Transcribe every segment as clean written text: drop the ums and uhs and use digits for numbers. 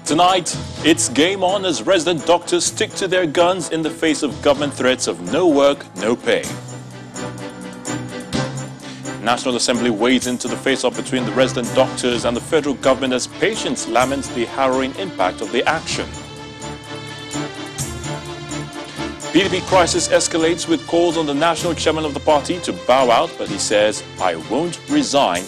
Tonight, it's game on as resident doctors stick to their guns in the face of government threats of no work, no pay. National Assembly wades into the face-off between the resident doctors and the federal government as patients lament the harrowing impact of the action. PDP crisis escalates with calls on the national chairman of the party to bow out, but he says, "I won't resign."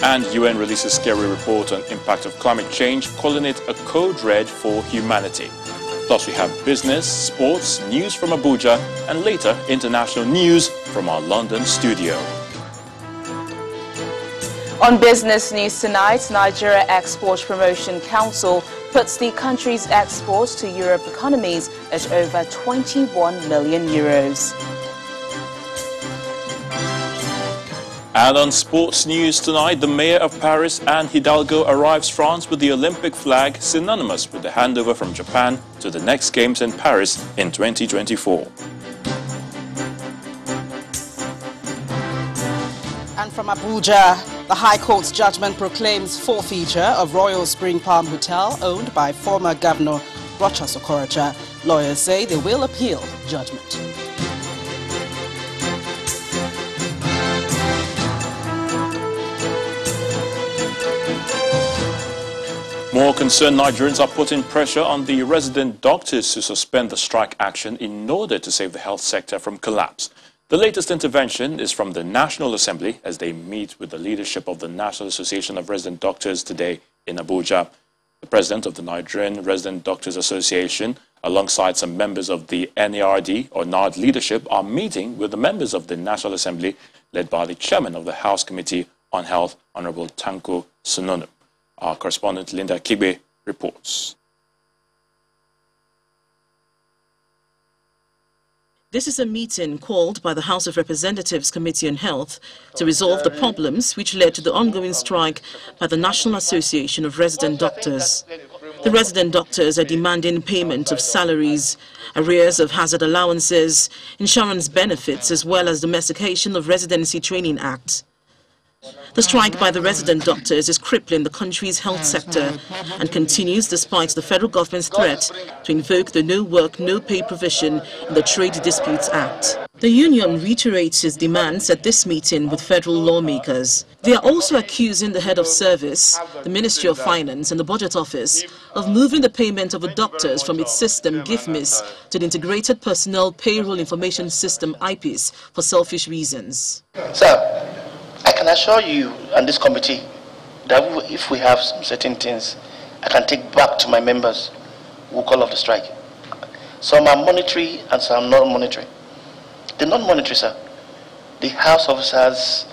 And UN releases scary report on impact of climate change, calling it a code red for humanity. Plus we have business, sports, news from Abuja, and later international news from our London studio. On business news tonight, Nigeria Export Promotion Council puts the country's exports to Europe economies at over 21 million euros. And on sports news tonight, the mayor of Paris, Anne Hidalgo, arrives France with the Olympic flag, synonymous with the handover from Japan to the next Games in Paris in 2024. And from Abuja, the High Court's judgment proclaims forfeiture of Royal Spring Palm Hotel owned by former Governor Rochas Okorocha. Lawyers say they will appeal judgment. More concerned Nigerians are putting pressure on the resident doctors to suspend the strike action in order to save the health sector from collapse. The latest intervention is from the National Assembly as they meet with the leadership of the National Association of Resident Doctors today in Abuja. The president of the Nigerian Resident Doctors Association, alongside some members of the NARD or NARD leadership, are meeting with the members of the National Assembly led by the chairman of the House Committee on Health, Honorable Tanko Sununu. Our correspondent Linda Kigbe reports. This is a meeting called by the House of Representatives Committee on Health to resolve the problems which led to the ongoing strike by the National Association of Resident Doctors. The resident doctors are demanding payment of salaries, arrears of hazard allowances, insurance benefits, as well as domestication of Residency Training Act. The strike by the resident doctors is crippling the country's health sector and continues despite the federal government's threat to invoke the No Work, No Pay provision in the Trade Disputes Act. The union reiterates its demands at this meeting with federal lawmakers. They are also accusing the head of service, the Ministry of Finance and the Budget Office of moving the payment of the doctors from its system GIFMIS to the Integrated Personnel Payroll Information System IPIS for selfish reasons. Sir, I can assure you and this committee that if we have some certain things I can take back to my members who will call off the strike. Some are monetary and some are non-monetary. The non-monetary, sir, the House Officers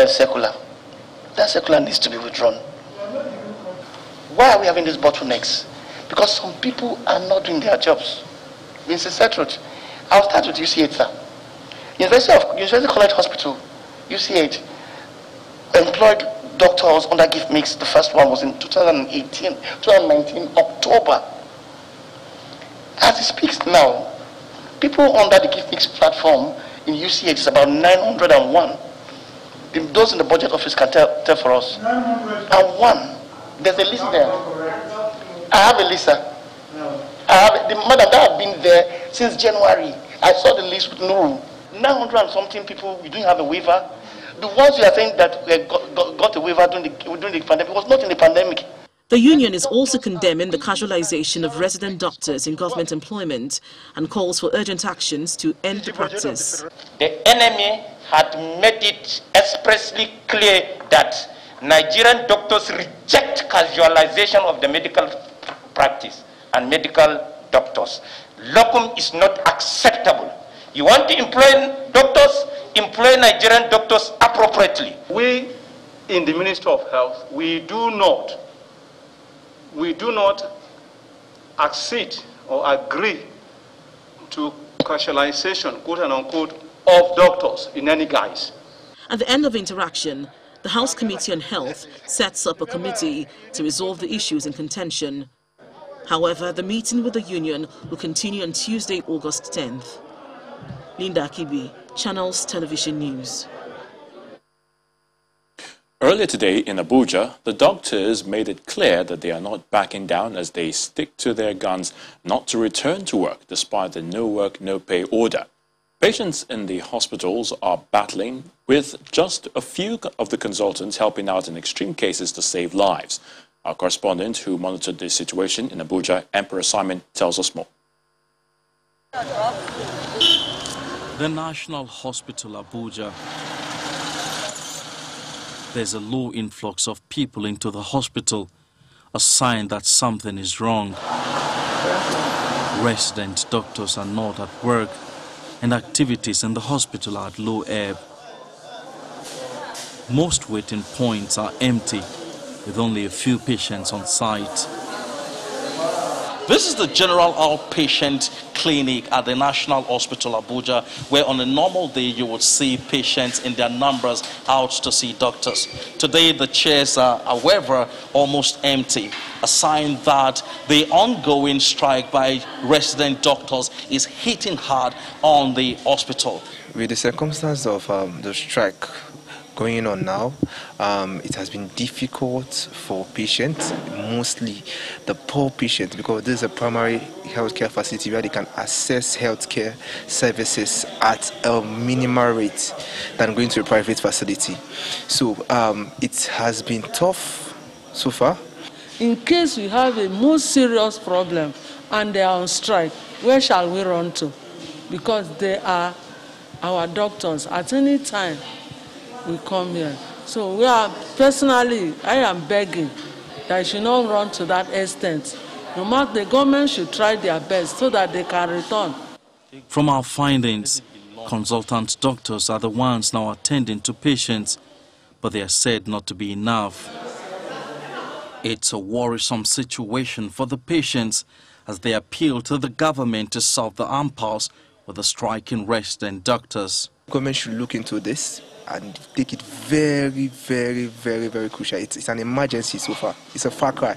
circular, that circular needs to be withdrawn. Why are we having these bottlenecks? Because some people are not doing their jobs. It's a sad truth. I'll start with UCH, sir. University College Hospital, UCH, employed doctors under gift mix. The first one was in 2019, October. As it speaks now, people under the gift mix platform in UCH is about 901. Those in the budget office can tell for us. And one, there's a list there. I have a list, sir. I have the madam that have been there since January. I saw the list with no 900 and something people. We didn't have a waiver. The ones you are saying that got a waiver during the pandemic was not in the pandemic. The union is also condemning the casualization of resident doctors in government employment and calls for urgent actions to end the practice. The enemy had made it expressly clear that Nigerian doctors reject casualization of the medical practice and medical doctors. Locum is not acceptable. You want to employ doctors? Employ Nigerian doctors appropriately. We in the Ministry of Health, we do not accede or agree to casualization, quote and unquote, of doctors in any guise. At the end of the interaction, the House Committee on Health sets up a committee to resolve the issues in contention. However, the meeting with the union will continue on Tuesday, August 10th. Linda Akibi, Channels Television News. Earlier today in Abuja, the doctors made it clear that they are not backing down as they stick to their guns not to return to work despite the no work, no pay order. Patients in the hospitals are battling with just a few of the consultants helping out in extreme cases to save lives. Our correspondent who monitored the situation in Abuja, Emperor Simon, tells us more. The National Hospital, Abuja. There's a low influx of people into the hospital, a sign that something is wrong. Resident doctors are not at work, and activities in the hospital are at low ebb. Most waiting points are empty, with only a few patients on site. This is the general outpatient clinic at the National Hospital Abuja, where on a normal day you would see patients in their numbers out to see doctors. Today the chairs are, however, almost empty, a sign that the ongoing strike by resident doctors is hitting hard on the hospital. With the circumstance of the strike going on now, it has been difficult for patients, mostly the poor patients, because this is a primary healthcare facility where they can access healthcare services at a minimal rate than going to a private facility. So it has been tough so far. In case we have a most serious problem and they are on strike, where shall we run to? Because they are our doctors. At any time we come here. So we are, personally, I am begging that I should not run to that extent. No matter, the government should try their best so that they can return. From our findings, consultant doctors are the ones now attending to patients, but they are said not to be enough. It's a worrisome situation for the patients as they appeal to the government to solve the impasse with the striking resident doctors. The government should look into this and take it very, very, very, very crucial. It's an emergency so far. It's a far cry.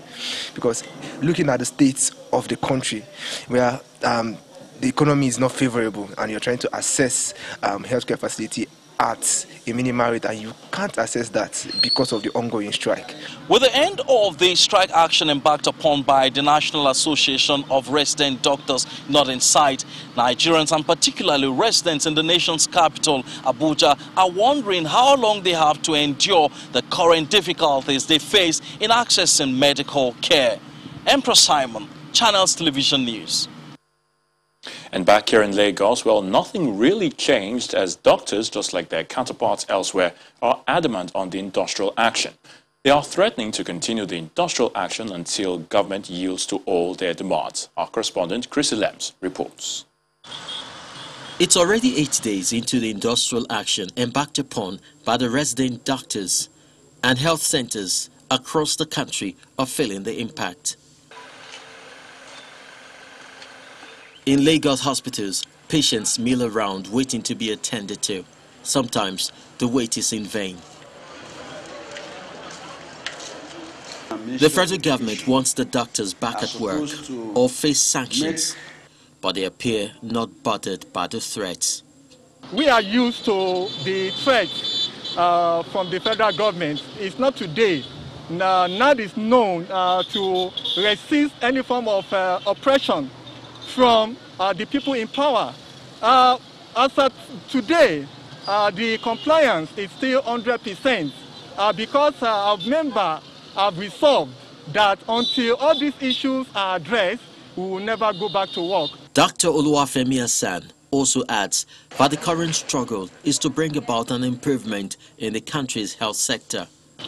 Because looking at the state of the country, where the economy is not favorable and you're trying to assess healthcare facility at a minimal rate, and you can't assess that because of the ongoing strike. With the end of the strike action embarked upon by the National Association of Resident Doctors not in sight, Nigerians and particularly residents in the nation's capital, Abuja, are wondering how long they have to endure the current difficulties they face in accessing medical care. Emperor Simon, Channels Television News. And back here in Lagos, well, nothing really changed as doctors, just like their counterparts elsewhere, are adamant on the industrial action. They are threatening to continue the industrial action until government yields to all their demands. Our correspondent, Chrissy Lems, reports. It's already 8 days into the industrial action embarked upon by the resident doctors, and health centers across the country are feeling the impact. In Lagos hospitals, patients mill around waiting to be attended to. Sometimes the wait is in vain. The federal government wants the doctors back at work or face sanctions, but they appear not bothered by the threats. We are used to the threats from the federal government. It's not today. NAD is known to resist any form of oppression from the people in power. As of today, the compliance is still 100% because our members have resolved that until all these issues are addressed, we will never go back to work. Dr. Oluwafemi Hassan also adds that the current struggle is to bring about an improvement in the country's health sector.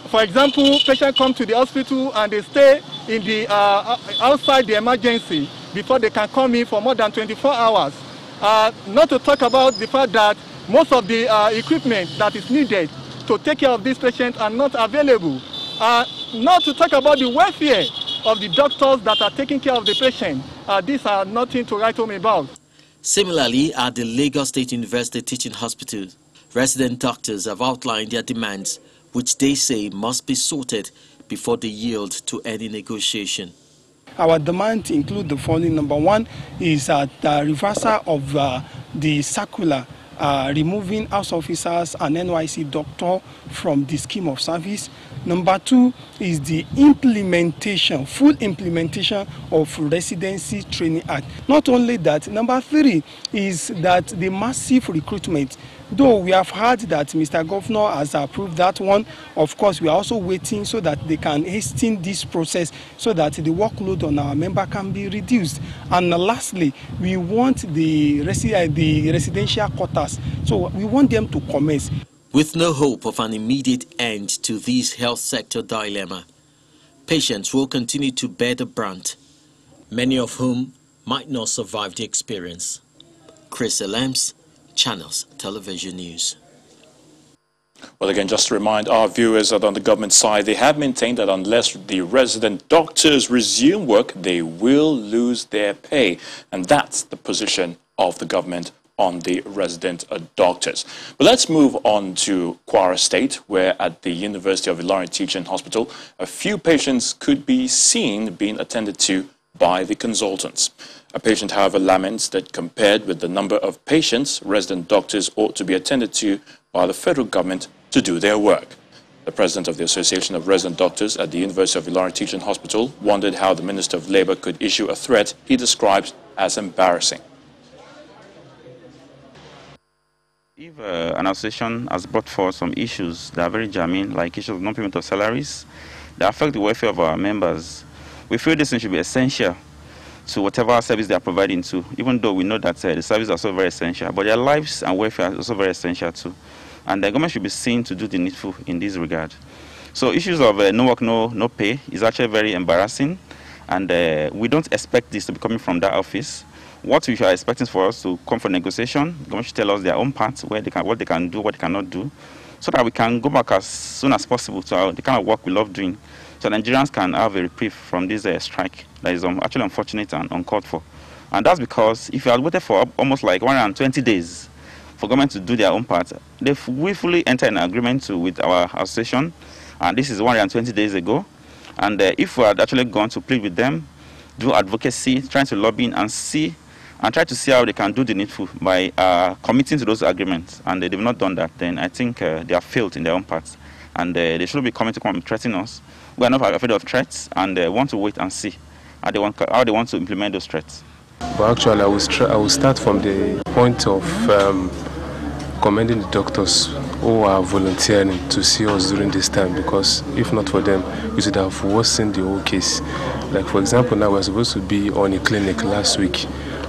For example, patients come to the hospital and they stay in the outside the emergency before they can come in for more than 24 hours. Not to talk about the fact that most of the equipment that is needed to take care of these patients are not available. Not to talk about the welfare of the doctors that are taking care of the patient. These are nothing to write home about. Similarly, at the Lagos State University Teaching Hospital, resident doctors have outlined their demands, which they say must be sorted before they yield to any negotiation. Our demands include the following. Number one is the reversal of the circular removing house officers and NYC doctor from the scheme of service. Number 2 is the implementation, full implementation of Residency Training Act. Not only that, number 3 is that the massive recruitment. Though we have heard that Mr. Governor has approved that one, of course we are also waiting so that they can hasten this process so that the workload on our member can be reduced. And lastly, we want the residential quarters. So we want them to commence. With no hope of an immediate end to this health sector dilemma, patients will continue to bear the brunt, many of whom might not survive the experience. Chris Elems, Channels Television News. Well, again, just to remind our viewers that on the government side, they have maintained that unless the resident doctors resume work, they will lose their pay. And that's the position of the government on the resident doctors. But let's move on to Kwara State, where at the University of Ilorin Teaching Hospital, a few patients could be seen being attended to by the consultants. A patient, however, laments that compared with the number of patients, resident doctors ought to be attended to by the federal government to do their work. The president of the Association of Resident Doctors at the University of Ilorin Teaching Hospital wondered how the Minister of Labour could issue a threat he describes as embarrassing. If an association has brought forward some issues that are very germane, like issues of non-payment of salaries, that affect the welfare of our members, we feel this thing should be essential to whatever service they are providing to, even though we know that the services are also very essential, but their lives and welfare are also very essential too. And the government should be seen to do the needful in this regard. So issues of no work, no pay is actually very embarrassing, and we don't expect this to be coming from that office. What we are expecting for us to come for negotiation, the government should tell us their own part, what they can do, what they cannot do, so that we can go back as soon as possible to the kind of work we love doing, so Nigerians can have a reprieve from this strike that is actually unfortunate and uncalled for. And that's because if you had waited for almost like 120 days for government to do their own part, they've willfully entered an agreement with our association, and this is 120 days ago. And if we had actually gone to plead with them, do advocacy, trying to lobby and try to see how they can do the needful by committing to those agreements, and they've not done that, then I think they have failed in their own parts. And they should be coming to come and threaten us. We are not afraid of threats, and they want to wait and see how they want to implement those threats. But actually, I will start from the point of commending the doctors who are volunteering to see us during this time, because if not for them, we should have worsened the whole case. Like, for example, now we're supposed to be on a clinic last week,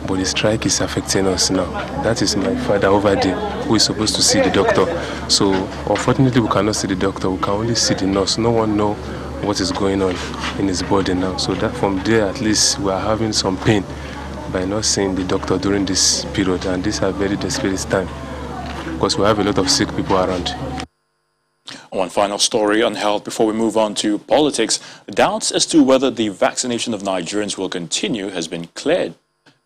but the strike is affecting us now. That is my father over there, who is supposed to see the doctor. So, unfortunately, we cannot see the doctor. We can only see the nurse. No one knows what is going on in his body now. So that from there, at least, we are having some pain by not seeing the doctor during this period. And this is a very desperate time, because we have a lot of sick people around. One final story on health before we move on to politics. Doubts as to whether the vaccination of Nigerians will continue has been cleared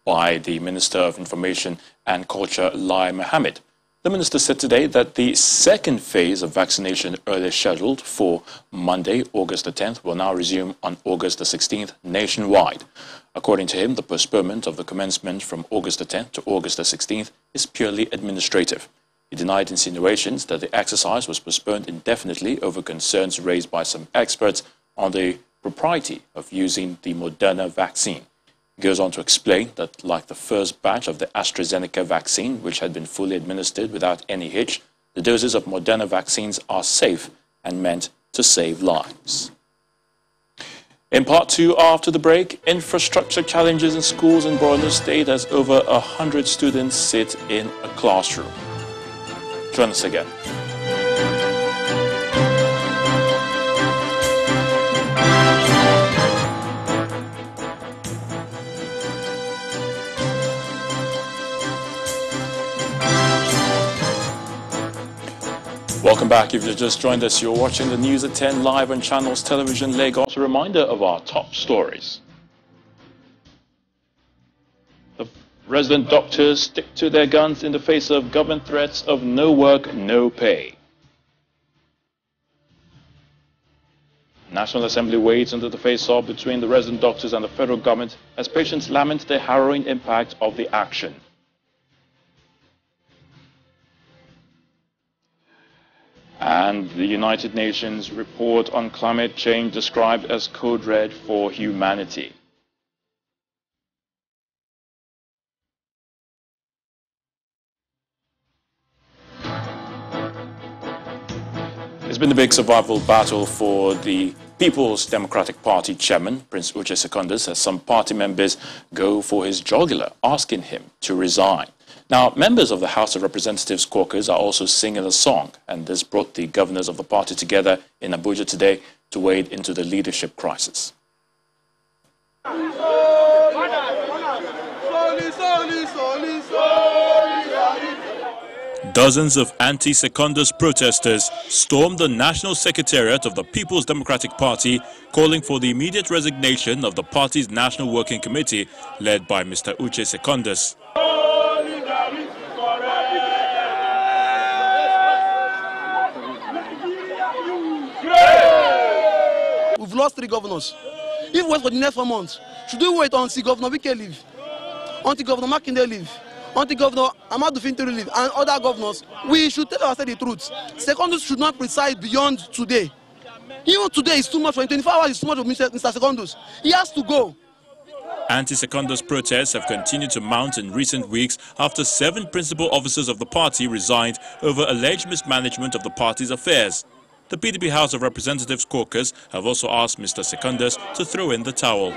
by the Minister of Information and Culture, Lai Mohammed. The minister said today that the second phase of vaccination, earlier scheduled for Monday, August the 10th, will now resume on August the 16th nationwide. According to him, the postponement of the commencement from August the 10th to August the 16th is purely administrative. He denied insinuations that the exercise was postponed indefinitely over concerns raised by some experts on the propriety of using the Moderna vaccine. He goes on to explain that, like the first batch of the AstraZeneca vaccine, which had been fully administered without any hitch, the doses of Moderna vaccines are safe and meant to save lives. In part two, after the break, infrastructure challenges in schools in Borno State as over 100 students sit in a classroom. Join us again. Welcome back. If you've just joined us, you're watching the News at 10 live on Channels Television Lagos. A reminder of our top stories. The resident doctors stick to their guns in the face of government threats of no work, no pay. National Assembly waits under the face-off between the resident doctors and the federal government as patients lament the harrowing impact of the action. And the United Nations report on climate change described as code red for humanity. It's been a big survival battle for the People's Democratic Party chairman, Prince Uche Secondus, as some party members go for his jugular, asking him to resign. Now, members of the House of Representatives caucus are also singing a song, and this brought the governors of the party together in Abuja today to wade into the leadership crisis. Dozens of anti-Secondus protesters stormed the National Secretariat of the People's Democratic Party, calling for the immediate resignation of the party's National Working Committee, led by Mr. Uche Secondus. We've lost 3 governors. If we wait for the next 4 months, should we wait until Governor Wike leave, until Governor Makinde leave, until Governor Amadou Fintiri leave, and other governors? We should tell ourselves the truth. Secondus should not preside beyond today. Even today is too much for him. 24 hours is too much for Mr. Secondus. He has to go. Anti-Secondus protests have continued to mount in recent weeks after 7 principal officers of the party resigned over alleged mismanagement of the party's affairs. The PDP House of Representatives caucus have also asked Mr. Secondus to throw in the towel.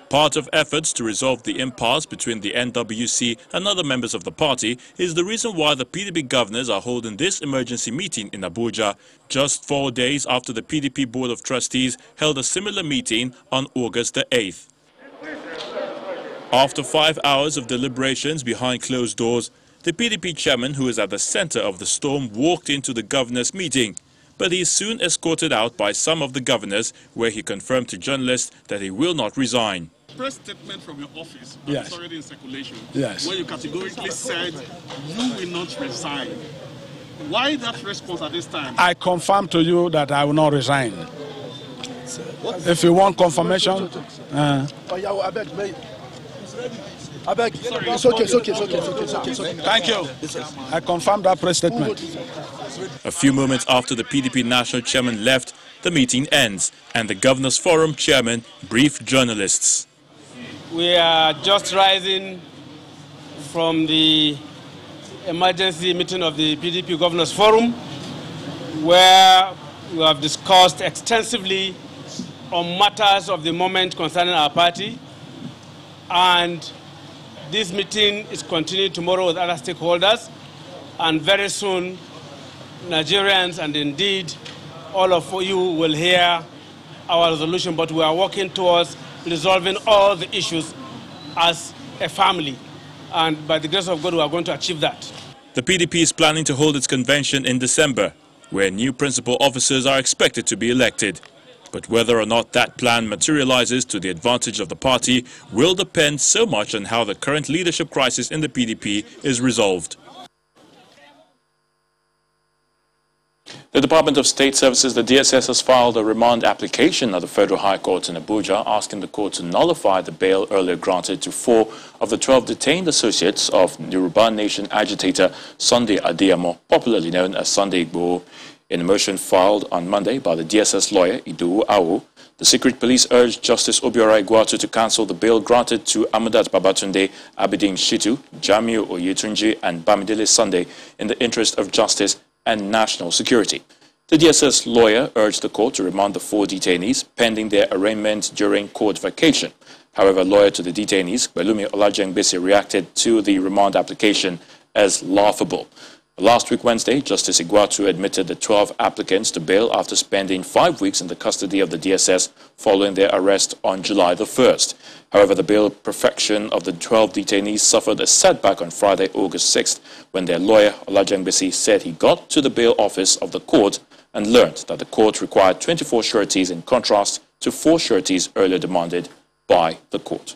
Part of efforts to resolve the impasse between the NWC and other members of the party is the reason why the PDP governors are holding this emergency meeting in Abuja, just 4 days after the PDP Board of Trustees held a similar meeting on August the 8th. After 5 hours of deliberations behind closed doors, the PDP chairman, who is at the center of the storm, walked into the governors' meeting. But he is soon escorted out by some of the governors, where he confirmed to journalists that he will not resign. Press statement from your office, yes. It's already in circulation, yes. where you categorically said you will not resign. Why that response at this time? I confirm to you that I will not resign. If you want confirmation, It's okay. Thank you. I confirm that press statement. A few moments after the PDP national chairman left, the meeting ends, and the Governors Forum chairman briefed journalists. We are just rising from the emergency meeting of the PDP Governors Forum, where we have discussed extensively on matters of the moment concerning our party. And this meeting is continuing tomorrow with other stakeholders, and very soon Nigerians and indeed all of you will hear our resolution, but we are working towards resolving all the issues as a family, and by the grace of God we are going to achieve that. The PDP is planning to hold its convention in December, where new principal officers are expected to be elected. But whether or not that plan materializes to the advantage of the party will depend so much on how the current leadership crisis in the PDP is resolved. The Department of State Services, the DSS, has filed a remand application at the Federal High Court in Abuja, asking the court to nullify the bail earlier granted to 4 of the 12 detained associates of Yoruba Nation agitator Sunday Adeyemo, popularly known as Sunday Igboho. In a motion filed on Monday by the DSS lawyer Idowu Awu, the secret police urged Justice Obiora Igwatu to cancel the bail granted to Amudat Babatunde, Abidin Shitu, Jamiu Oyetunji and Bamidele Sunday in the interest of justice and national security. The DSS lawyer urged the court to remand the 4 detainees pending their arraignment during court vacation. However, lawyer to the detainees, Belumi Olajengbese, reacted to the remand application as laughable. Last week, Wednesday, Justice Igwatu admitted the 12 applicants to bail after spending 5 weeks in the custody of the DSS following their arrest on July the 1st. However, the bail perfection of the 12 detainees suffered a setback on Friday, August 6th, when their lawyer, Olajengbese, said he got to the bail office of the court and learned that the court required 24 sureties in contrast to 4 sureties earlier demanded by the court.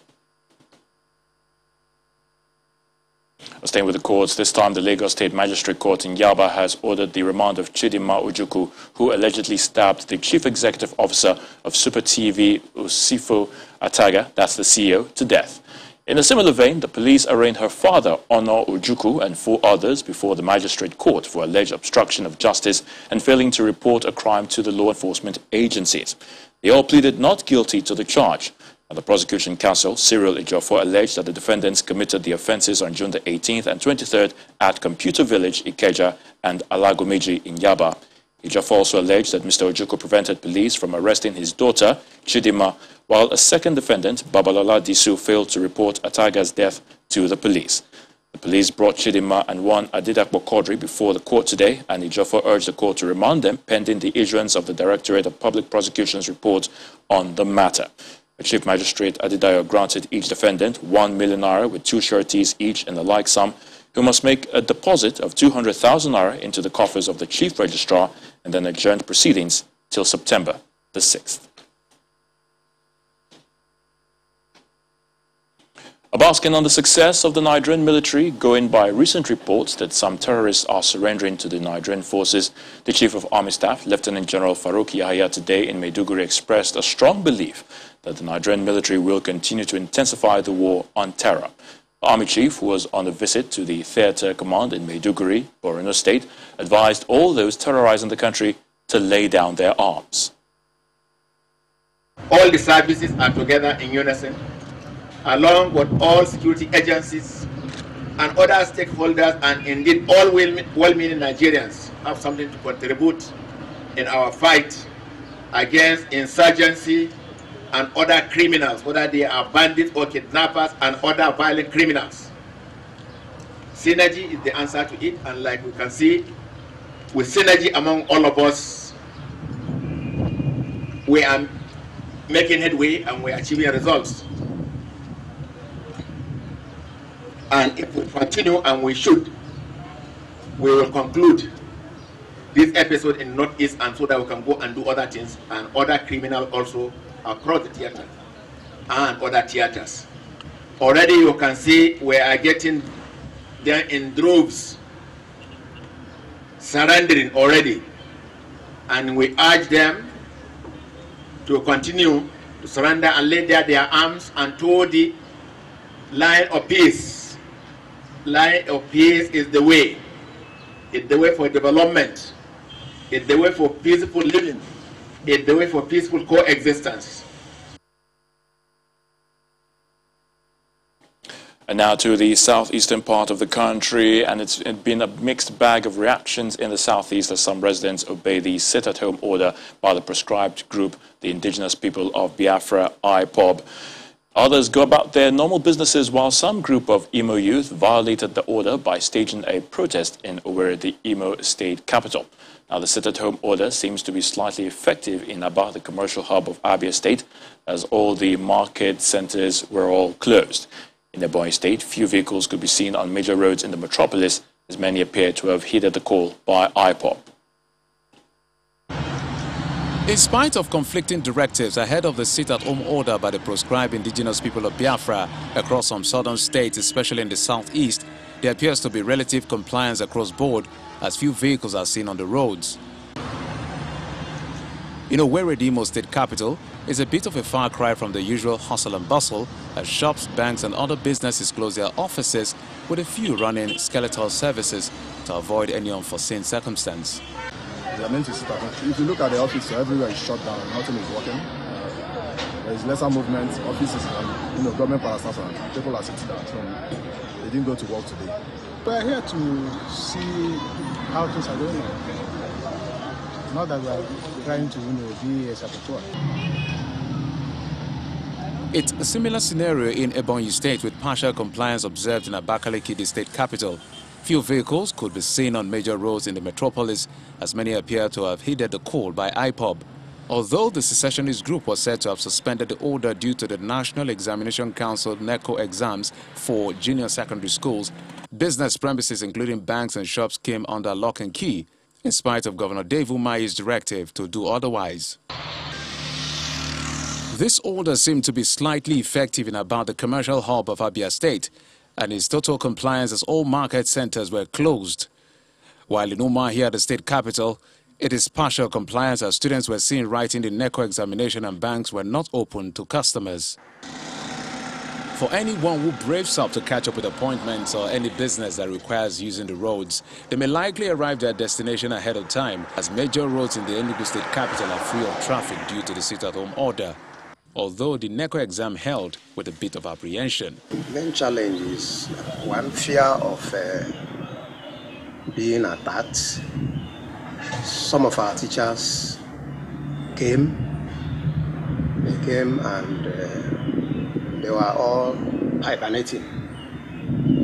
Staying with the courts, this time the Lagos State Magistrate Court in Yaba has ordered the remand of Chidinma Ojukwu, who allegedly stabbed the Chief Executive Officer of Super TV, Usifo Ataga, that's the CEO, to death. In a similar vein, the police arraigned her father, Ono Ojukwu, and 4 others before the magistrate court for alleged obstruction of justice and failing to report a crime to the law enforcement agencies. They all pleaded not guilty to the charge. Now, the prosecution counsel, Cyril Ejiofor, alleged that the defendants committed the offences on June the 18th and 23rd at Computer Village, Ikeja, and Alagomeji in Yaba. Ejiofor also alleged that Mr. Ojukwu prevented police from arresting his daughter, Chidima, while a second defendant, Babalola Disu, failed to report Ataga's death to the police. The police brought Chidima and one Adidakbo Quadri before the court today, and Ejiofor urged the court to remand them pending the issuance of the Directorate of Public Prosecution's report on the matter. The Chief Magistrate Adidayo granted each defendant 1 million naira with 2 sureties each in the like sum, who must make a deposit of 200,000 naira into the coffers of the Chief Registrar and then adjourned proceedings till September the 6th. Basking on the success of the Nigerian military, going by recent reports that some terrorists are surrendering to the Nigerian forces, the Chief of Army Staff, Lieutenant General Farouk Yahya, today in Maiduguri expressed a strong belief that the Nigerian military will continue to intensify the war on terror. The Army Chief, who was on a visit to the Theatre Command in Maiduguri, Borno State, advised all those terrorizing the country to lay down their arms. All the services are together in unison, along with all security agencies and other stakeholders, and indeed all well-meaning Nigerians have something to contribute in our fight against insurgency and other criminals, whether they are bandits or kidnappers and other violent criminals. Synergy is the answer to it, and like we can see, with synergy among all of us, we are making headway and we are achieving results. And if we continue, and we should, we will conclude this episode in Northeast, and so that we can go and do other things and other criminals also across the theater and other theaters. Already you can see we are getting them in droves, surrendering already, and we urge them to continue to surrender and lay down their arms and toward the line of peace. Line of peace is the way. It's the way for development. It's the way for peaceful living. It's the way for peaceful coexistence. And now to the southeastern part of the country, and it's been a mixed bag of reactions in the southeast as some residents obey the sit-at-home order by the proscribed group, the Indigenous People of Biafra, IPOB. Others go about their normal businesses, while some group of Imo youth violated the order by staging a protest in Owerri, the Imo state capital. Now, the sit-at-home order seems to be slightly effective in Aba, the commercial hub of Abia State, as all the market centers were all closed. In Ebonyi State, few vehicles could be seen on major roads in the metropolis, as many appear to have heeded the call by IPOB. In spite of conflicting directives ahead of the sit-at-home order by the proscribed Indigenous People of Biafra across some southern states, especially in the southeast, there appears to be relative compliance across board, as few vehicles are seen on the roads. In Owerri, the Imo state capital, is a bit of a far cry from the usual hustle and bustle, as shops, banks and other businesses close their offices, with a few running skeletal services to avoid any unforeseen circumstance. They are meant to sit at home. If you look at the office, so everywhere is shut down, nothing is working. There is lesser movement, offices and government parastatals, people are sitting at home. They didn't go to work today. We are here to see how things are going on. Not that we are trying to be a saboteur. It's a similar scenario in Ebonyi State, with partial compliance observed in Abakaliki, the state capital. Few vehicles could be seen on major roads in the metropolis, as many appear to have heeded the call by IPOB. Although the secessionist group was said to have suspended the order due to the National Examination Council NECO exams for junior secondary schools, business premises including banks and shops came under lock and key, in spite of Governor Dave Umahi's directive to do otherwise. This order seemed to be slightly effective in about the commercial hub of Abia State, and its total compliance as all market centers were closed. While in Umuahia, the state capital, it is partial compliance as students were seen writing the NECO examination and banks were not open to customers. For anyone who braves up to catch up with appointments or any business that requires using the roads, they may likely arrive at their destination ahead of time, as major roads in the Enugu state capital are free of traffic due to the sit-at-home order. Although the NECO exam held with a bit of apprehension. The main challenge is one, fear of being attacked. Some of our teachers came. They came and they were all hibernating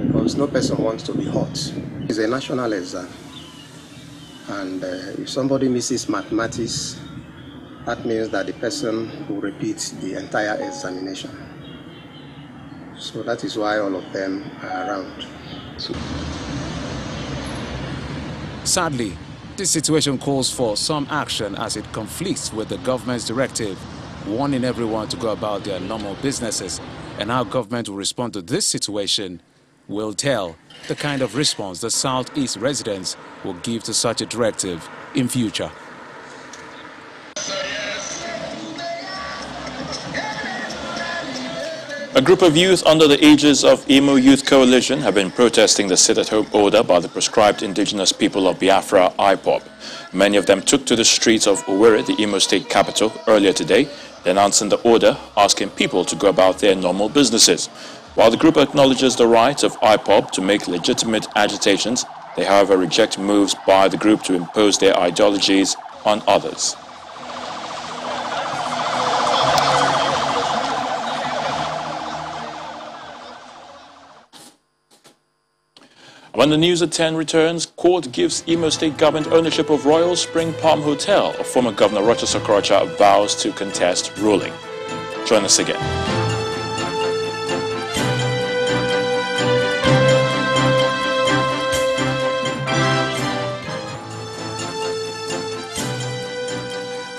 because no person wants to be hurt. It's a national exam, and if somebody misses mathematics, that means that the person will repeat the entire examination. So that is why all of them are around. Sadly, this situation calls for some action as it conflicts with the government's directive, warning everyone to go about their normal businesses. And how government will respond to this situation will tell the kind of response the Southeast residents will give to such a directive in future. A group of youth under the aegis of Imo Youth Coalition have been protesting the sit-at-home order by the proscribed indigenous people of Biafra, IPOB. Many of them took to the streets of Owerri, the Imo state capital, earlier today, denouncing the order, asking people to go about their normal businesses. While the group acknowledges the right of IPOB to make legitimate agitations, they however reject moves by the group to impose their ideologies on others. When the news at 10 returns, court gives Imo State government ownership of Royal Spring Palm Hotel. A former Governor Rochas Okorocha vows to contest ruling. Join us again.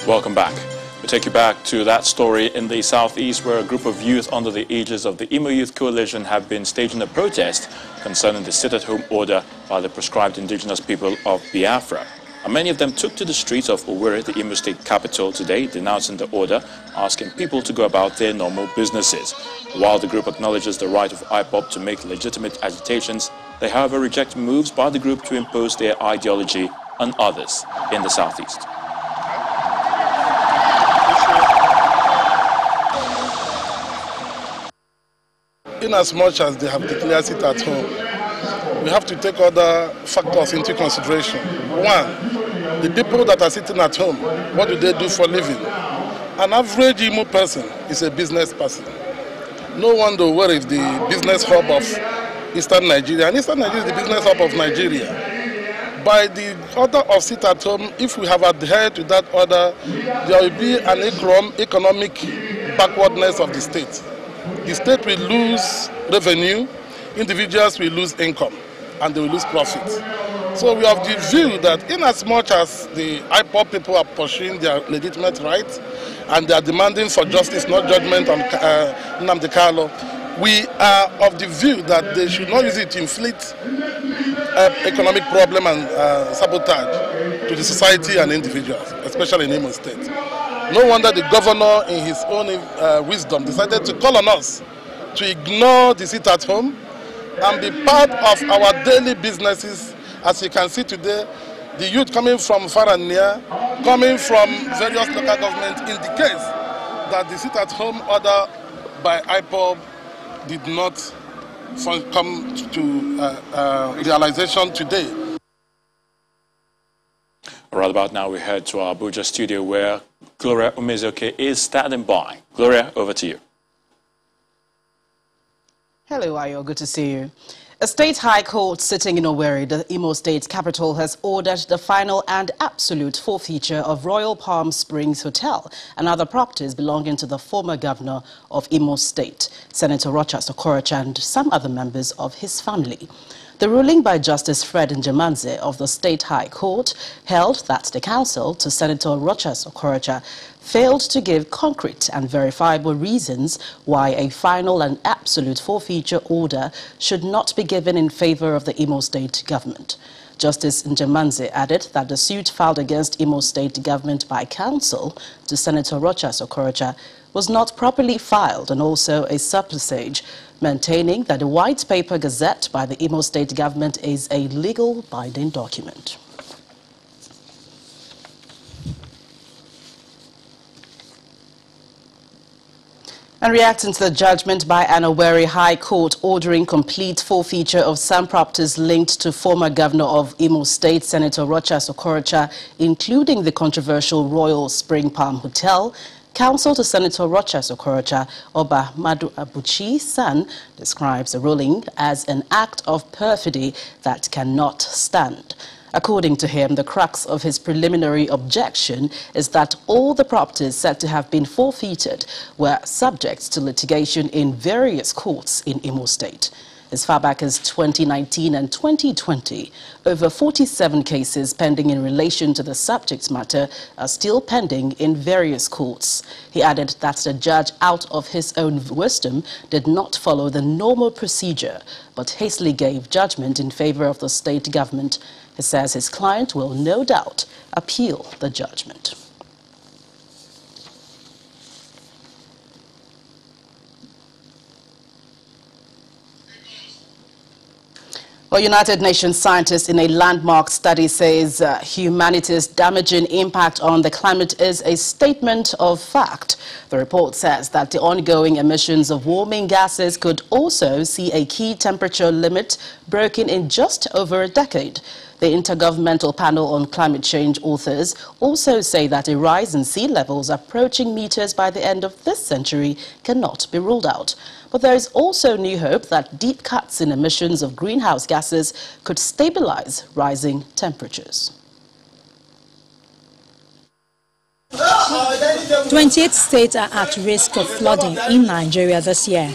Welcome back. We take you back to that story in the southeast where a group of youth under the aegis of the Imo Youth Coalition have been staging a protest concerning the sit-at-home order by the proscribed indigenous people of Biafra. And many of them took to the streets of Owerri, the Imo state capital, today, denouncing the order, asking people to go about their normal businesses. While the group acknowledges the right of IPOB to make legitimate agitations, they however reject moves by the group to impose their ideology on others in the southeast. In as much as they have declared it at home, we have to take other factors into consideration. One, the people that are sitting at home, what do they do for a living? An average Imo person is a business person. No wonder where is the business hub of Eastern Nigeria, and Eastern Nigeria is the business hub of Nigeria. By the order of sit at home, if we have adhered to that order, there will be an economic backwardness of the state. The state will lose revenue, individuals will lose income, and they will lose profit. So we have the view that in as much as the IPOB people are pursuing their legitimate rights and they are demanding for justice, not judgment on Nnamdi Kanu, we are of the view that they should not use it to inflict economic problem and sabotage to the society and individuals, especially in Imo State. No wonder the governor, in his own wisdom, decided to call on us to ignore the sit at home and be part of our daily businesses. As you can see today, the youth coming from far and near, coming from various local governments, indicates that the sit at home order by IPOB did not come to realization today. Right about now, we head to our Abuja studio where Gloria Umezoke is standing by. Gloria, over to you. Hello, Ayo. Good to see you. A state high court sitting in Owerri, the Imo state capital, has ordered the final and absolute forfeiture of Royal Palm Springs Hotel and other properties belonging to the former governor of Imo State, Senator Rochas Okorocha, and some other members of his family. The ruling by Justice Fred Njemanze of the State High Court held that the counsel to Senator Rochas Okorocha failed to give concrete and verifiable reasons why a final and absolute forfeiture order should not be given in favor of the Imo State government. Justice Njemanze added that the suit filed against Imo State government by counsel to Senator Rochas Okorocha was not properly filed and also a surplusage, maintaining that the White Paper Gazette by the Imo State government is a legal binding document. And reacting to the judgment by an Owerri High Court ordering complete forfeiture of some properties linked to former governor of Imo State, Senator Rochas Okorocha, including the controversial Royal Spring Palm Hotel, counsel to Senator Rochas Okorocha, Oba Madu Abuchi San, describes the ruling as an act of perfidy that cannot stand. According to him, the crux of his preliminary objection is that all the properties said to have been forfeited were subject to litigation in various courts in Imo State. As far back as 2019 and 2020, over 47 cases pending in relation to the subject matter are still pending in various courts. He added that the judge, out of his own wisdom, did not follow the normal procedure, but hastily gave judgment in favor of the state government. He says his client will no doubt appeal the judgment. Well, United Nations scientists in a landmark study says humanity's damaging impact on the climate is a statement of fact. The report says that the ongoing emissions of warming gases could also see a key temperature limit broken in just over a decade. The Intergovernmental Panel on Climate Change authors also say that a rise in sea levels approaching meters by the end of this century cannot be ruled out. But there is also new hope that deep cuts in emissions of greenhouse gases could stabilize rising temperatures. 28 states are at risk of flooding in Nigeria this year.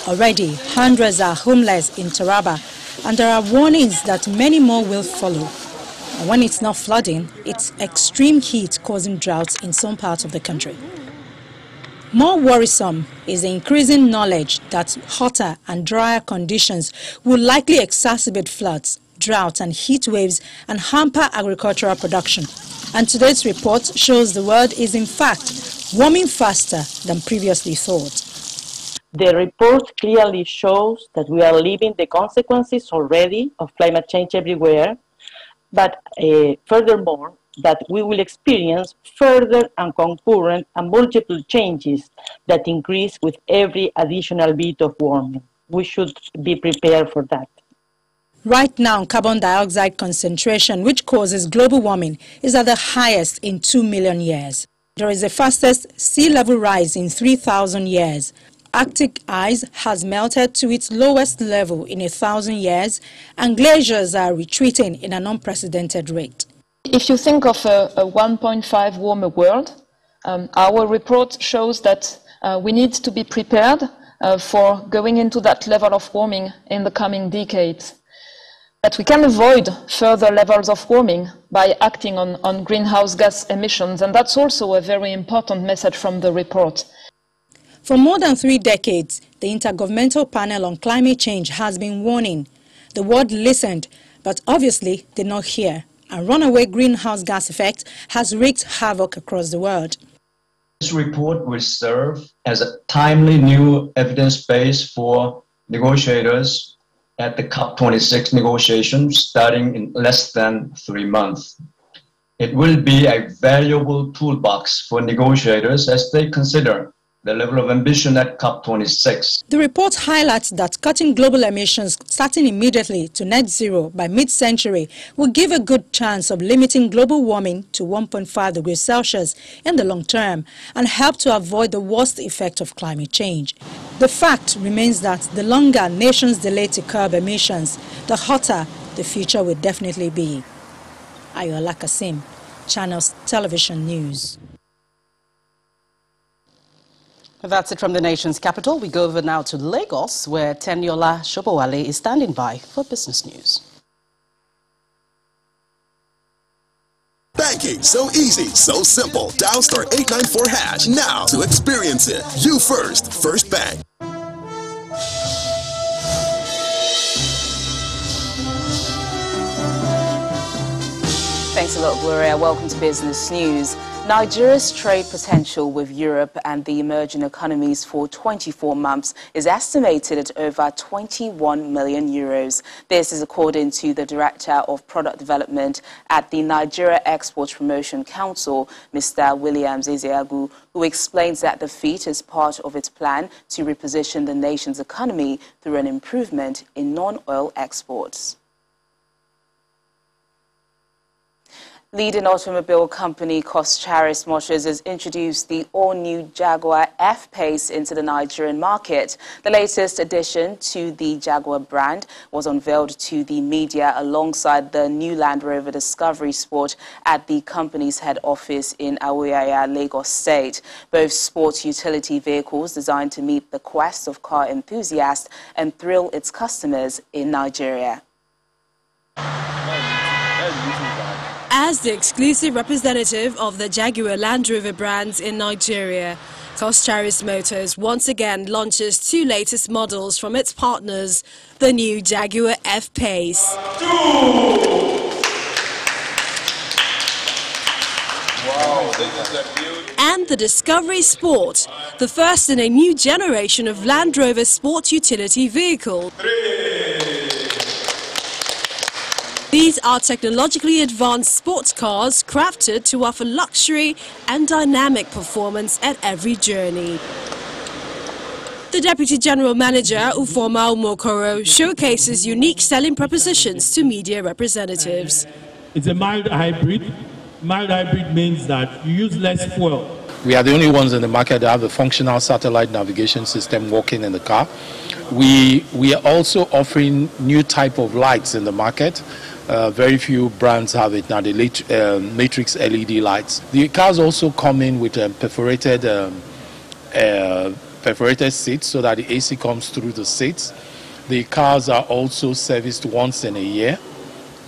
Already, hundreds are homeless in Taraba, and there are warnings that many more will follow. And when it's not flooding, it's extreme heat causing droughts in some parts of the country. More worrisome is the increasing knowledge that hotter and drier conditions will likely exacerbate floods, droughts and heat waves and hamper agricultural production. And today's report shows the world is in fact warming faster than previously thought. The report clearly shows that we are living the consequences already of climate change everywhere, but furthermore, that we will experience further and concurrent and multiple changes that increase with every additional bit of warming. We should be prepared for that. Right now, carbon dioxide concentration, which causes global warming, is at the highest in 2 million years. There is the fastest sea level rise in 3,000 years. Arctic ice has melted to its lowest level in 1,000 years, and glaciers are retreating in an unprecedented rate. If you think of a 1.5 warmer world, our report shows that we need to be prepared for going into that level of warming in the coming decades. That we can avoid further levels of warming by acting on greenhouse gas emissions, and that's also a very important message from the report. For more than 3 decades, the Intergovernmental Panel on Climate Change has been warning. The world listened, but obviously did not hear. And runaway greenhouse gas effect has wreaked havoc across the world. This report will serve as a timely new evidence base for negotiators at the COP26 negotiations starting in less than 3 months. It will be a valuable toolbox for negotiators as they consider the level of ambition at COP26. The report highlights that cutting global emissions starting immediately to net zero by mid-century will give a good chance of limiting global warming to 1.5 degrees Celsius in the long term and help to avoid the worst effect of climate change. The fact remains that the longer nations delay to curb emissions, the hotter the future will definitely be. Ayola Kasim, Channels Television News. That's it from the nation's capital. We go over now to Lagos, where Teniola Shobowale is standing by for business news. Banking, so easy, so simple. Dial *894# now to experience it. You first, First Bank. Thanks a lot, Gloria. Welcome to Business News. Nigeria's trade potential with Europe and the emerging economies for 24 months is estimated at over 21 million euros. This is according to the Director of Product Development at the Nigeria Export Promotion Council, Mr. Williams Ezeagu, who explains that the feat is part of its plan to reposition the nation's economy through an improvement in non-oil exports. Leading automobile company Coscharis Motors has introduced the all-new Jaguar F-Pace into the Nigerian market. The latest addition to the Jaguar brand was unveiled to the media alongside the new Land Rover Discovery Sport at the company's head office in Awuyaya, Lagos State. Both sports utility vehicles designed to meet the quest of car enthusiasts and thrill its customers in Nigeria. As the exclusive representative of the Jaguar Land Rover brands in Nigeria, Coscharis Motors once again launches two latest models from its partners, the new Jaguar F-Pace. And the Discovery Sport, the first in a new generation of Land Rover sport utility vehicle. These are technologically advanced sports cars crafted to offer luxury and dynamic performance at every journey. The Deputy General Manager, Ufoma Umokoro, showcases unique selling propositions to media representatives. It's a mild hybrid. Mild hybrid means that you use less fuel. We are the only ones in the market that have a functional satellite navigation system working in the car. We are also offering new type of lights in the market. Very few brands have it now, the matrix LED lights. The cars also come in with perforated seats so that the AC comes through the seats. The cars are also serviced once in a year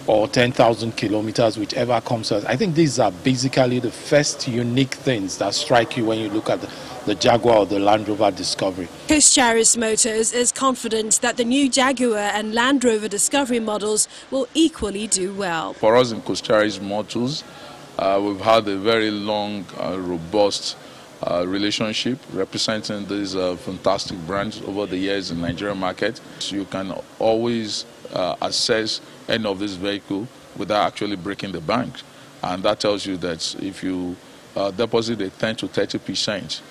or 10,000 kilometers, whichever comes first. I think these are basically the first unique things that strike you when you look at the Jaguar or the Land Rover Discovery. Coscharis Motors is confident that the new Jaguar and Land Rover Discovery models will equally do well. For us in Coscharis Motors, we've had a very long, robust relationship representing these fantastic brands over the years in the Nigerian market. So you can always assess any of this vehicle without actually breaking the bank. And that tells you that if you deposit a 10 to 30%,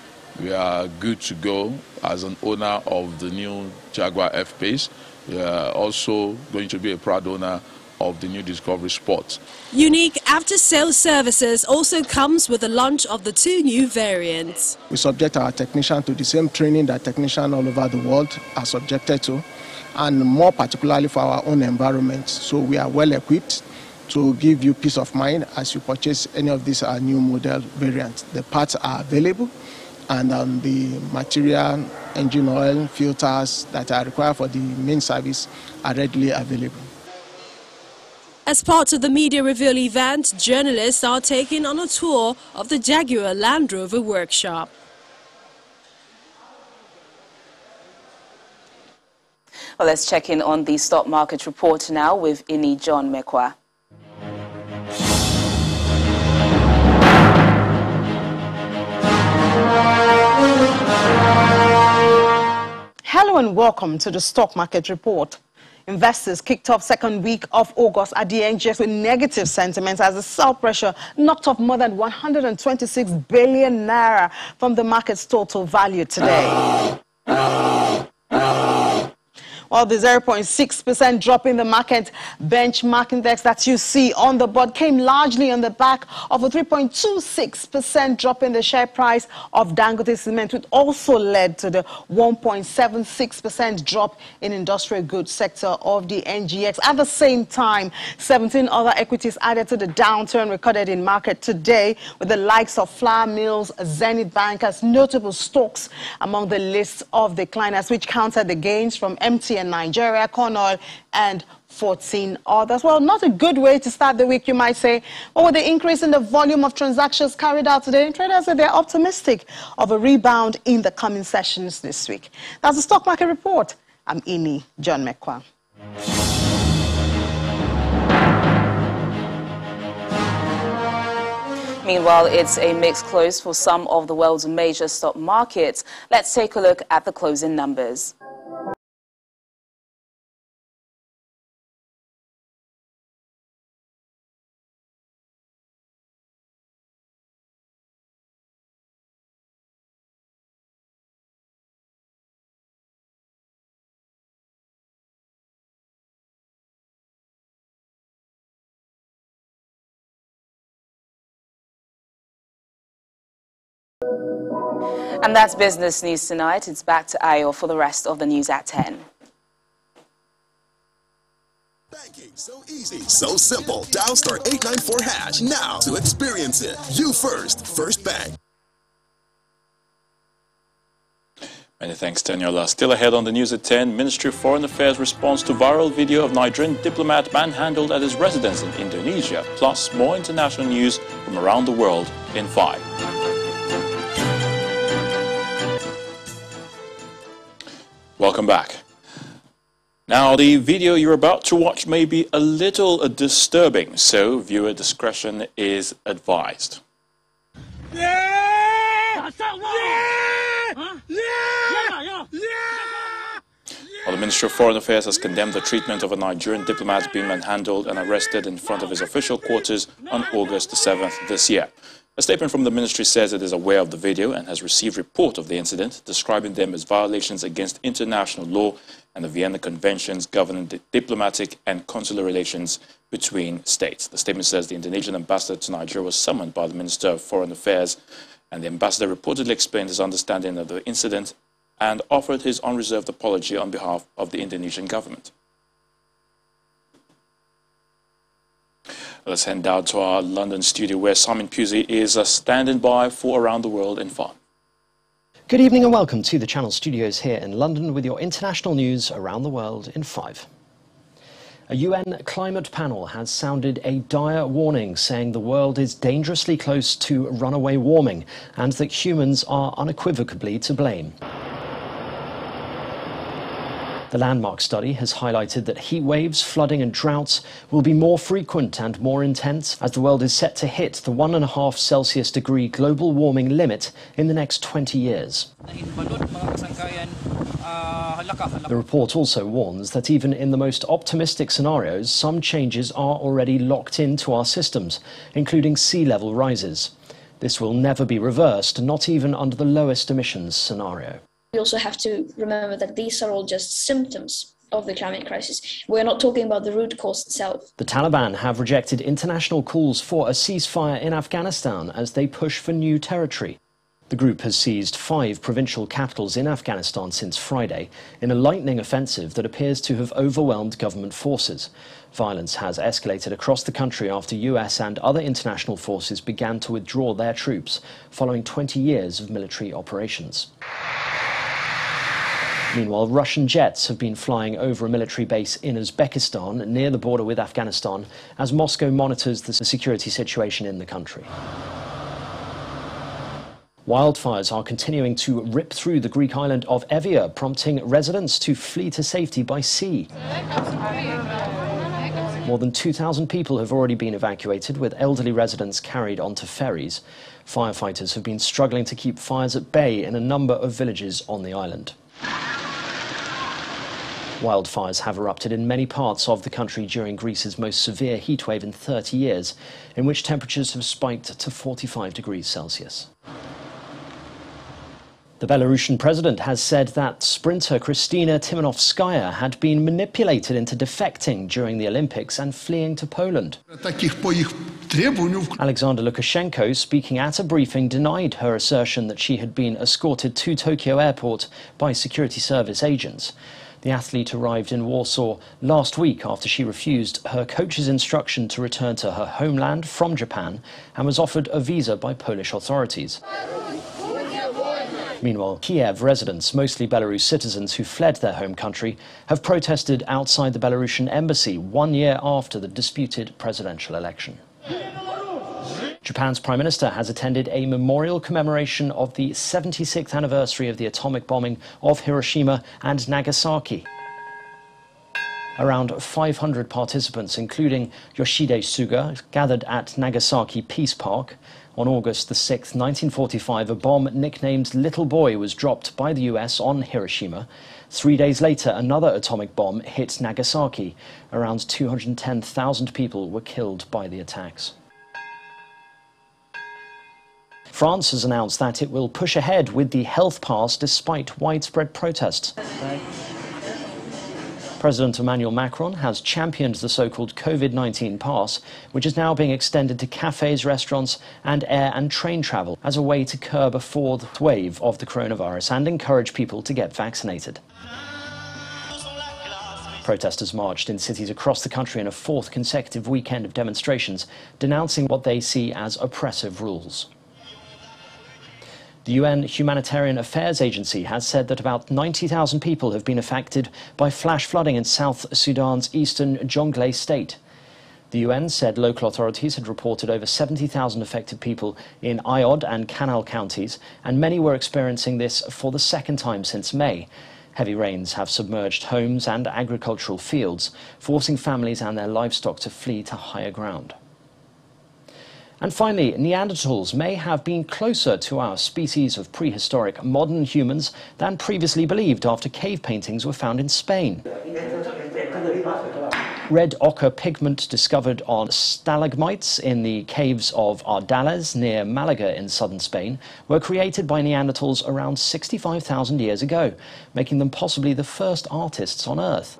we are good to go as an owner of the new Jaguar F-Pace. We are also going to be a proud owner of the new Discovery Sport. Unique after-sales services also comes with the launch of the two new variants. We subject our technicians to the same training that technicians all over the world are subjected to, and more particularly for our own environment. So we are well equipped to give you peace of mind as you purchase any of these new model variants. The parts are available, and the material, engine oil, filters that are required for the main service are readily available. As part of the media reveal event, journalists are taken on a tour of the Jaguar Land Rover workshop. Well, let's check in on the stock market report now with Ini John Mekwa. Hello and welcome to the stock market report. Investors kicked off second week of August at the NGX with negative sentiments as the sell pressure knocked off more than 126 billion naira from the market's total value today. Well, the 0.6% drop in the market benchmark index that you see on the board came largely on the back of a 3.26% drop in the share price of Dangote Cement, which also led to the 1.76% drop in industrial goods sector of the NGX. At the same time, 17 other equities added to the downturn recorded in market today, with the likes of Flour Mills, Zenith Bank as notable stocks among the list of decliners, which countered the gains from MTN Nigeria, Corn Oil, and 14 others. Well, not a good way to start the week, you might say. But with the increase in the volume of transactions carried out today, traders say they're optimistic of a rebound in the coming sessions this week. That's the stock market report. I'm Ini John Mekwa. Meanwhile, it's a mixed close for some of the world's major stock markets. Let's take a look at the closing numbers. And that's business news tonight. It's back to Ayo for the rest of the news at 10. Banking, so easy, so simple. Dial *894# now to experience it. You first, First Bank. Many thanks, Teniola. Still ahead on the news at 10, Ministry of Foreign Affairs responds to viral video of Nigerian diplomat manhandled at his residence in Indonesia. Plus, more international news from around the world in 5. Welcome back. Now, the video you're about to watch may be a little disturbing, so viewer discretion is advised. Well, the Ministry of Foreign Affairs has condemned the treatment of a Nigerian diplomat being manhandled and arrested in front of his official quarters on August 7th this year. A statement from the ministry says it is aware of the video and has received report of the incident, describing them as violations against international law and the Vienna Conventions governing diplomatic and consular relations between states. The statement says the Indonesian ambassador to Nigeria was summoned by the Minister of Foreign Affairs, and the ambassador reportedly explained his understanding of the incident and offered his unreserved apology on behalf of the Indonesian government. Let's head down to our London studio where Simon Pusey is standing by for Around the World in 5. Good evening and welcome to the Channel Studios here in London with your international news around the world in 5. A UN climate panel has sounded a dire warning, saying the world is dangerously close to runaway warming and that humans are unequivocally to blame. The landmark study has highlighted that heat waves, flooding and droughts will be more frequent and more intense as the world is set to hit the 1.5 Celsius degree global warming limit in the next 20 years. The report also warns that even in the most optimistic scenarios, some changes are already locked into our systems, including sea level rises. This will never be reversed, not even under the lowest emissions scenario. We also have to remember that these are all just symptoms of the climate crisis. We're not talking about the root cause itself. The Taliban have rejected international calls for a ceasefire in Afghanistan as they push for new territory. The group has seized 5 provincial capitals in Afghanistan since Friday in a lightning offensive that appears to have overwhelmed government forces. Violence has escalated across the country after US and other international forces began to withdraw their troops following 20 years of military operations. Meanwhile, Russian jets have been flying over a military base in Uzbekistan near the border with Afghanistan as Moscow monitors the security situation in the country. Wildfires are continuing to rip through the Greek island of Evia, prompting residents to flee to safety by sea. More than 2,000 people have already been evacuated, with elderly residents carried onto ferries. Firefighters have been struggling to keep fires at bay in a number of villages on the island. Wildfires have erupted in many parts of the country during Greece's most severe heatwave in 30 years, in which temperatures have spiked to 45 degrees Celsius. The Belarusian president has said that sprinter Kristina Timanovskaya had been manipulated into defecting during the Olympics and fleeing to Poland. Alexander Lukashenko, speaking at a briefing, denied her assertion that she had been escorted to Tokyo airport by security service agents. The athlete arrived in Warsaw last week after she refused her coach's instruction to return to her homeland from Japan and was offered a visa by Polish authorities. Meanwhile, Kiev residents, mostly Belarus citizens who fled their home country, have protested outside the Belarusian embassy 1 year after the disputed presidential election. Japan's Prime Minister has attended a memorial commemoration of the 76th anniversary of the atomic bombing of Hiroshima and Nagasaki. Around 500 participants, including Yoshide Suga, gathered at Nagasaki Peace Park, On August the 6th, 1945, a bomb nicknamed Little Boy was dropped by the US on Hiroshima. 3 days later, another atomic bomb hit Nagasaki. Around 210,000 people were killed by the attacks. France has announced that it will push ahead with the health pass despite widespread protests. President Emmanuel Macron has championed the so-called COVID-19 pass, which is now being extended to cafes, restaurants and air and train travel as a way to curb a fourth wave of the coronavirus and encourage people to get vaccinated. Protesters marched in cities across the country in a fourth consecutive weekend of demonstrations, denouncing what they see as oppressive rules. The UN Humanitarian Affairs Agency has said that about 90,000 people have been affected by flash flooding in South Sudan's eastern Jonglei state. The UN said local authorities had reported over 70,000 affected people in Ayod and Canal counties, and many were experiencing this for the second time since May. Heavy rains have submerged homes and agricultural fields, forcing families and their livestock to flee to higher ground. And finally, Neanderthals may have been closer to our species of prehistoric modern humans than previously believed after cave paintings were found in Spain. Red ochre pigment discovered on stalagmites in the caves of Ardales near Malaga in southern Spain were created by Neanderthals around 65,000 years ago, making them possibly the first artists on Earth.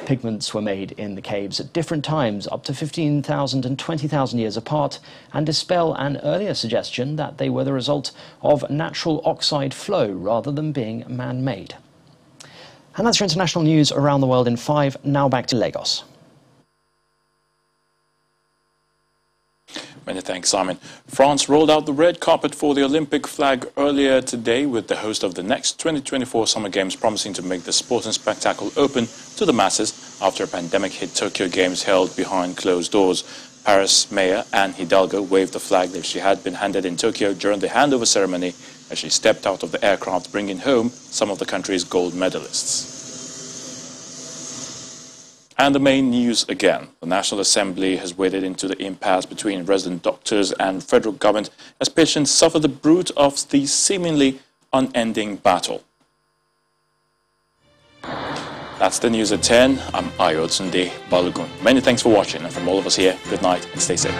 Pigments were made in the caves at different times, up to 15,000 and 20,000 years apart, and dispel an earlier suggestion that they were the result of natural oxide flow rather than being man-made. And that's your international news around the world in 5. Now back to Lagos. Many thanks, Simon. France rolled out the red carpet for the Olympic flag earlier today, with the host of the next 2024 Summer Games promising to make the sporting spectacle open to the masses after a pandemic hit Tokyo Games held behind closed doors. Paris Mayor Anne Hidalgo waved the flag that she had been handed in Tokyo during the handover ceremony as she stepped out of the aircraft, bringing home some of the country's gold medalists. And the main news again. The National Assembly has waded into the impasse between resident doctors and federal government as patients suffer the brunt of the seemingly unending battle. That's the news at 10. I'm Ayotunde Balogun. Many thanks for watching, and from all of us here, good night and stay safe.